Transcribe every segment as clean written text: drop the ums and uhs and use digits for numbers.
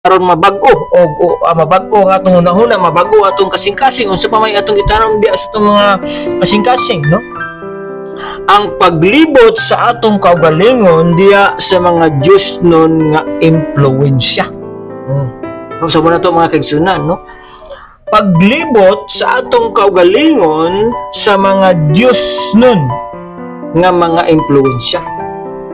aron mabago mabago ang atong hunahuna, mabago atong kasing-kasing unsa pa may atong itanong diya sa atong mga kasing-kasing, no? Ang paglibot sa atong kaugalingon diya sa mga Diyos nun nga impluwensya. Sa na to mga kaigsunan, no? Paglibot sa atong kaugalingon sa mga Diyos nun nga mga impluwensya.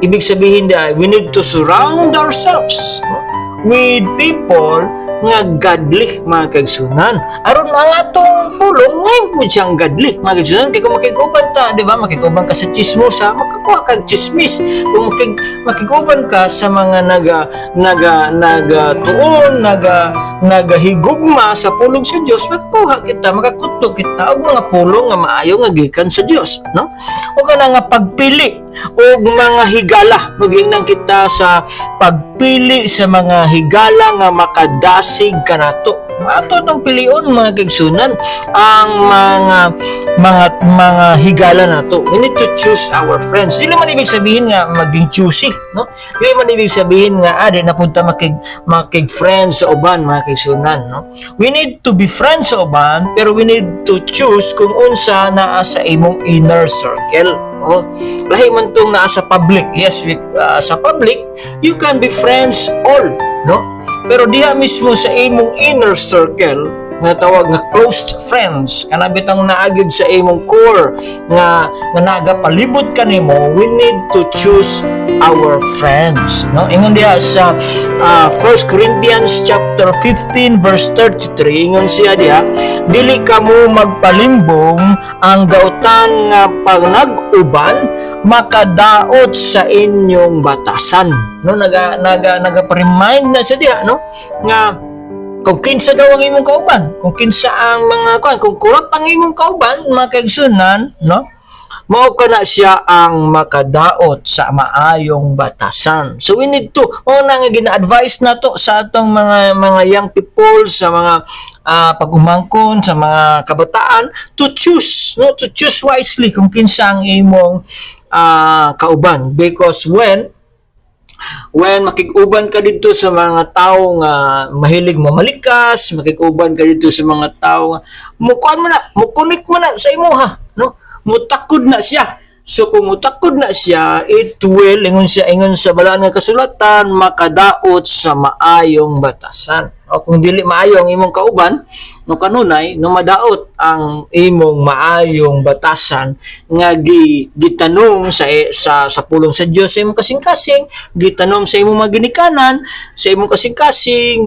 Ibig sabihin diya, we need to surround ourselves, no, with people nga godly, mga kaigsunan. Aron ang atong pulong ngayon po siyang godly, mga kaigsunan. Kaya kung makikuban ta, di ba, makikuban ka sa chismosa, makakuha kag chismis. Kung makikuban ka sa mga nagatuon, nagahigugma sa pulong sa Diyos, makakuha kita, makakuto kita og mga pulong nga maayo nga gikan sa Diyos, no? O kana nga pagpili og mga higala, maging kita sa pagpili sa mga higala nga makadasig kanato. Ato nang pilion, mga kaigsunan, ang mga higala nato. We need to choose our friends. Dili man ibig sabihin nga maging choosy, no? Dili man ibig sabihin nga di napunta makig friends sa uban, mga kaigsunan, no? We need to be friends sa uban, pero we need to choose kung unsa naa sa imong inner circle. Oh, lahi man tong naa sa public. Yes, sa public you can be friends all, no? Pero diha mismo sa imong inner circle nga tawag nga close friends, kana bitang naagid sa imong core nga nagapalibot kanimo, we need to choose our friends, no? Ingon diha sa 1 Corinthians chapter 15 verse 33, ingon siya diha, dili kamo magpalimbong ang dautan nga pag nag-uban makadaot sa inyong batasan, no? Naga-remind na siya diha, no, nga kung kinsa daw ang imong kauban, kung kinsa ang mga kung kurot ang imong kauban, mga kaigsunan, no, mao kana siya ang makadaot sa maayong batasan. So we need to, nga gina-advise nato sa atong mga young people, sa mga pag-umangkon, sa mga kabataan, to choose, no, to choose wisely kung kinsa ang imong kauban, because when makig-uban ka dito sa mga tao nga mahilig mamalikas, makig-uban ka dito sa mga tao nga mukunik mo na sa imuha, no, mutakod na siya. So kung mutakod na siya, it will, ingon sa balaan nga kasulatan, makadaot sa maayong batasan. O kung dili maayo ang imong kauban, no kanunay, no madaot ang imong maayong batasan nga gitanong sa pulong sa Dios sa imong kasing-kasing, gitanong sa imong mga ginikanan, sa imong kasing-kasing,